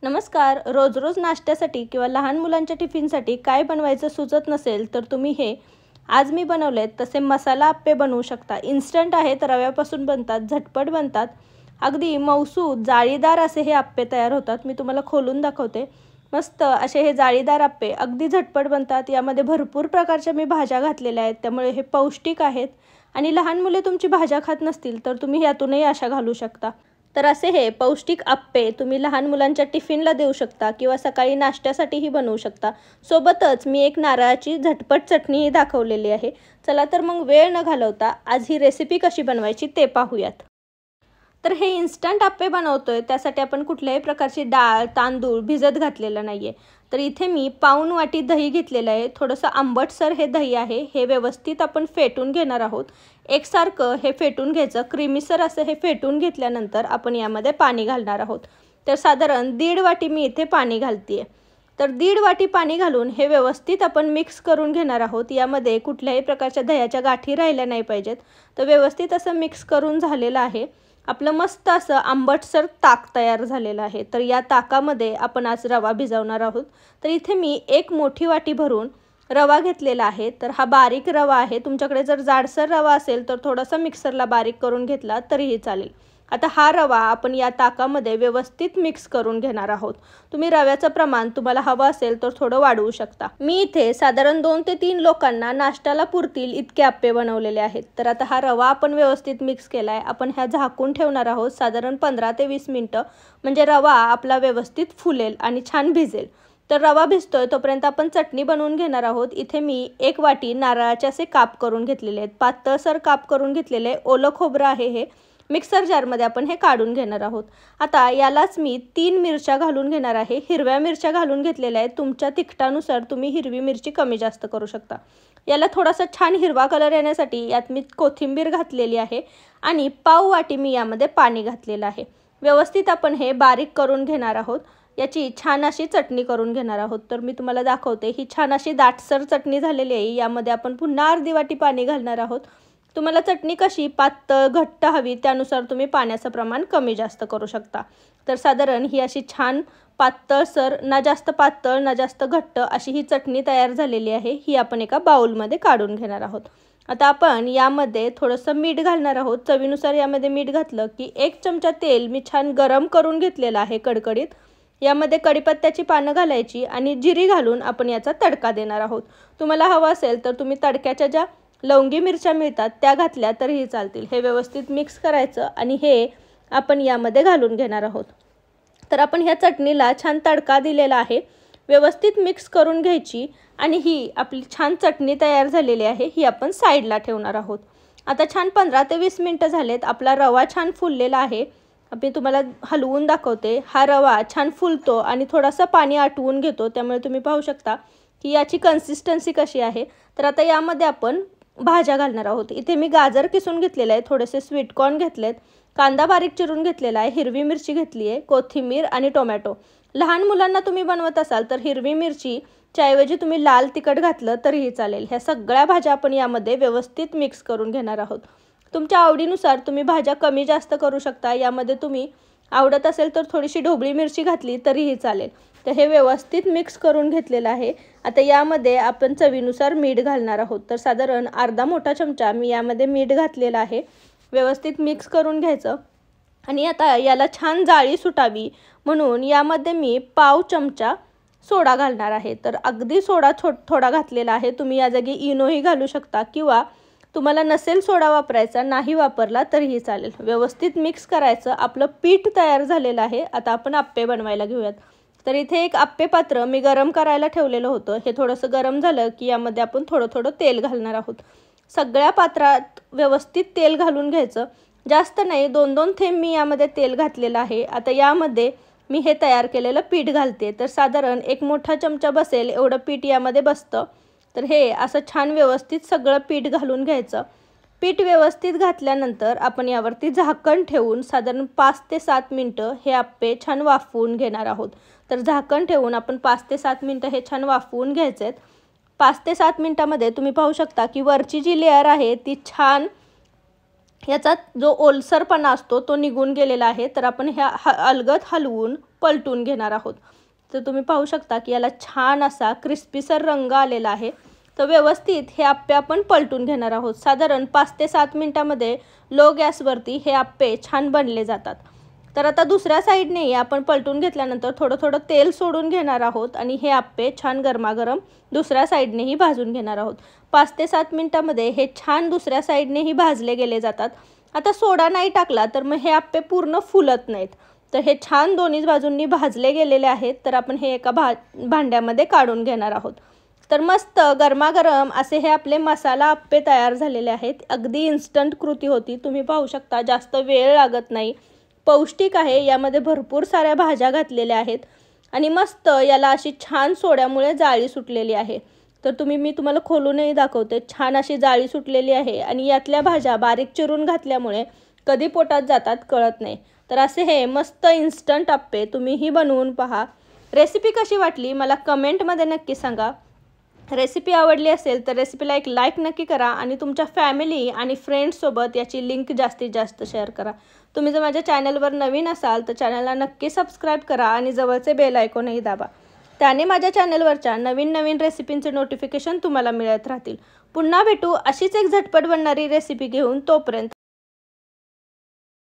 नमस्कार. रोज रोज नाश्त्यासाठी किंवा लहान मुलांच्या टिफिनसाठी काय बनवायचं सुचत नसेल तर तुम्ही हे आज मी बनवलेत तसे मसाला आप्पे बनवू शकता. इन्स्टंट आहेत, रव्यापासून बनतात, झटपट बनतात. अगदी मऊसूद जाळीदार असे हे आप्पे तयार होतात. मी तुम्हाला खोलून दाखवते. मस्त असे हे जाळीदार आप्पे अगदी झटपट बनतात. यामध्ये भरपूर प्रकारच्या मी भाज्या घातलेल्या आहेत, त्यामुळे हे पौष्टिक आहेत. आणि लहान मुले तुमची भाज्या खात नसतील तर तुम्ही यातूनही अशा घालू शकता. तर असे हे पौष्टिक आप्पे तुम्ही लहान मुलांच्या टिफिनला देऊ शकता किंवा सकाळी नाश्त्यासाठीही बनवू शकता. सोबतच मी एक नारळाची झटपट चटणीही दाखवलेली आहे. चला तर मग वेळ न घालवता आज ही रेसिपी कशी बनवायची ते पाहूयात. तर हे इन्स्टंट आप्पे बनवतोय त्यासाठी आपण कुठल्याही प्रकारची डाळ तांदूळ भिजत घातलेलं नाही आहे. तर इथे मी पाऊण वाटी दही घेतलेलं आहे. थोडंसं आंबटसर हे दही आहे. हे व्यवस्थित आपण फेटून घेणार आहोत. एकसारखं हे फेटून घ्यायचं. क्रीमीसर असं हे फेटून घेतल्यानंतर आपण यामध्ये पाणी घालणार आहोत. तर साधारण 1.5 वाटी मी इथे पाणी घालते. तर 1.5 वाटी पाणी घालून हे व्यवस्थित आपण मिक्स करून घेणार आहोत. यामध्ये कुठल्याही प्रकारच्या दह्याच्या गाठी राहिल्या नाही पाहिजेत. तर व्यवस्थित असं मिक्स करून झालेलं आहे. आपलं मस्त असं आंबटसर ताक तयार झालेलं आहे. तर या ताकामध्ये आपण आज रवा भिजवणार आहोत. तर इथे मी 1 मोठी वाटी भरून रवा घेतलेला आहे. तर हा बारीक रवा आहे. तुमच्याकडे जर जाडसर रवा असेल तर थोडासा मिक्सरला बारीक करून घेतला तरीही चालेल. आता हा रवा आपण या ताकामध्ये व्यवस्थित मिक्स करून घेणार आहोत. तुम्ही रव्याचं प्रमाण तुम्हाला हवं असेल तर थोडं वाढवू शकता. मी इथे साधारण 2 ते 3 लोकांना नाश्त्याला पुरतील इतके आप्पे बनवलेले आहेत. तर आता हा रवा आपण व्यवस्थित मिक्स केला आहे. आपण ह्या झाकून ठेवणार आहोत साधारण 15 ते 20 मिनटं. म्हणजे रवा आपला व्यवस्थित फुलेल आणि छान भिजेल. तर रवा भिजतोय तोपर्यंत आपण चटणी बनवून घेणार आहोत. इथे मी 1 वाटी नारळाचे असे काप करून घेतलेले आहेत. पातळसर काप करून घेतलेले. ओलं खोबरं आहे हे. मिक्सर जारमध्ये आपण हे काढून घेणार आहोत. आता यालाच मी 3 मिरच्या घालून घेणार आहे. हिरव्या मिरच्या घालून घेतलेल्या आहेत. तुमच्या तिखटानुसार तुम्ही हिरवी मिरची कमी जास्त करू शकता. याला थोडासा छान हिरवा कलर येण्यासाठी यात मी कोथिंबीर घातलेली आहे आणि पाव वाटी मी यामध्ये पाणी घातलेलं आहे. व्यवस्थित आपण हे बारीक करून घेणार आहोत. याची छान अशी चटणी करून घेणार आहोत. तर मी तुम्हाला दाखवते. ही छान अशी दाटसर चटणी झालेली आहे. यामध्ये आपण पुन्हा अर्धी वाटी पाणी घालणार आहोत. तुम्हाला चटणी कशी पातळ घट्ट हवी त्यानुसार तुम्ही पाण्याचं प्रमाण कमी जास्त करू शकता. तर साधारण ही अशी छान पातळसर ना जास्त पातळ ना जास्त घट्ट अशी ही चटणी तयार झालेली आहे. ही आपण एका बाउलमध्ये काढून घेणार आहोत. आता आपण यामध्ये थोडंसं मीठ घालणार आहोत. चवीनुसार यामध्ये मीठ घातलं की 1 चमचा तेल मी छान गरम करून घेतलेलं आहे कडकडीत. यामध्ये कढीपत्त्याची पानं घालायची आणि जिरी घालून आपण याचा तडका देणार आहोत. तुम्हाला हवं असेल तर तुम्ही तडक्याच्या ज्या लवंगी मिरच्या मिळतात त्या घातल्या तरीही चालतील. हे व्यवस्थित मिक्स करायचं आणि हे आपण यामध्ये घालून घेणार आहोत. तर आपण ह्या चटणीला छान तडका दिलेला आहे. व्यवस्थित मिक्स करून घ्यायची आणि ही आपली छान चटणी तयार झालेली आहे. ही आपण साईडला ठेवणार आहोत. आता छान 15 ते 20 मिनटं झालेत. आपला रवा छान फुललेला आहे. मी तुम्हाला हलवून दाखवते. हा रवा छान फुलतो आणि थोडासा पाणी आटवून घेतो. त्यामुळे तुम्ही पाहू शकता की याची कन्सिस्टन्सी कशी आहे. तर आता यामध्ये आपण भाज्या घालणार आहोत. इथे मी गाजर किसून घेतलेलं आहे. थोडेसे स्वीटकॉर्न घेतलेत. कांदा बारीक चिरून घेतलेला आहे. हिरवी मिरची घेतली आहे. कोथिंबीर आणि टोमॅटो. लहान मुलांना तुम्ही बनवत असाल तर हिरवी मिरचीच्या ऐवजी तुम्ही लाल तिखट घातलं तरीही चालेल. ह्या सगळ्या भाज्या आपण यामध्ये व्यवस्थित मिक्स करून घेणार आहोत. तुमच्या आवडीनुसार तुम्ही भाज्या कमी जास्त करू शकता. यामध्ये तुम्ही आवडत असेल तर थोडीशी ढोबळी मिरची घातली तरीही चालेल. तर हे व्यवस्थित मिक्स करून घेतलेलं आहे. आता यामध्ये आपण चवीनुसार मीठ घालणार आहोत. तर साधारण अर्धा मोठा चमचा मी यामध्ये मीठ घातलेलं आहे. व्यवस्थित मिक्स करून घ्यायचं आणि आता याला छान जाळी सुटावी म्हणून यामध्ये मी पाव चमचा सोडा घालणार आहे. तर अगदी सोडा थोडा घातलेला आहे. तुम्ही या जागी इनोही घालू शकता किंवा तुम्हाला नसेल सोडा वापरायचा नाही वापरला तरीही चालेल. व्यवस्थित मिक्स करायचं. आपलं पीठ तयार झालेलं आहे. आता आपण आप्पे बनवायला घेऊयात. तर इथे एक आप्पे पात्र मी गरम करायला ठेवलेलं होतं. हे थोडंसं गरम झालं की यामध्ये आपण थोडं तेल घालणार आहोत. सगळ्या पात्रात व्यवस्थित तेल घालून घ्यायचं. जास्त नाही, 2-2 थेंब मी यामध्ये तेल घातलेलं आहे. आता यामध्ये मी हे तयार केलेलं पीठ घालते. तर साधारण 1 मोठा चमचा बसेल एवढं पीठ यामध्ये बसतं. तर हे असं छान व्यवस्थित सगळं पीठ घालून घ्यायचं. पीठ व्यवस्थित घातल्यानंतर आपण यावरती झाकण ठेवून साधारण 5 ते 7 मिनटं हे आप्पे छान वाफवून घेणार आहोत. तर झाकण ठेवून आपण 5 ते 7 मिनटं हे छान वाफवून घ्यायचे आहेत. 5 ते 7 मिनटामध्ये तुम्ही पाहू शकता की वरची जी लेअर आहे ती छान याचा जो ओलसरपणा असतो तो निघून गेलेला आहे. तर आपण ह्या अलगद हलवून पलटून घेणार आहोत. तर तुम्ही पाहू शकता की याला छान असा क्रिस्पीसर रंग आलेला आहे. तर व्यवस्थित हे आप्पे आपण पलटून घेणार आहोत. साधारण 5 ते 7 मिनिटांमध्ये लो गॅसवरती हे आप्पे छान बनले जातात. तर आता दुसऱ्या साईडनेही आपण पलटून घेतल्यानंतर थोडं थोडं तेल सोडून घेणार आहोत आणि हे आप्पे छान गरमागरम दुसऱ्या साईडनेही भाजून घेणार आहोत. 5 ते 7 मिनिटांमध्ये हे छान दुसऱ्या साईडनेही भाजले गेले जातात. आता सोडा नाही टाकला तर मग हे आप्पे पूर्ण फुलत नाहीत. तर हे छान दोन्ही बाजूंनी भाजले गेलेले आहेत. तर आपण हे एका भांड्यामध्ये काढून घेणार आहोत. तर मस्त गरमागरम असे हे आपले मसाला आप्पे तयार झालेले आहेत. अगदी इन्स्टंट कृती होती. तुम्ही पाहू शकता जास्त वेळ लागत नाही, पौष्टिक आहे. यामध्ये भरपूर साऱ्या भाज्या घातलेल्या आहेत आणि मस्त याला अशी छान सोड्यामुळे जाळी सुटलेली आहे. तर मी तुम्हाला खोलूनही दाखवते. छान अशी जाळी सुटलेली आहे आणि यातल्या भाज्या बारीक चिरून घातल्यामुळे कधी पोटात जातात कळत नाही. तर असे हे मस्त इन्स्टंट आप्पे तुम्हीही बनवून पहा. रेसिपी कशी वाटली मला कमेंटमध्ये नक्की सांगा. रेसिपी आवडली असेल तर रेसिपीला एक लाईक नक्की करा आणि तुमच्या फॅमिली आणि फ्रेंड्ससोबत याची लिंक जास्तीत जास्त शेअर करा. तुम्ही जर माझ्या चॅनलवर नवीन असाल तर चॅनलला नक्की सबस्क्राईब करा आणि जवळचे बेल आयकॉनही दाबा. त्याने माझ्या चॅनलवरच्या नवीन नवीन रेसिपींचे नोटिफिकेशन तुम्हाला मिळत राहतील. पुन्हा भेटू अशीच एक झटपट बनणारी रेसिपी घेऊन. तोपर्यंत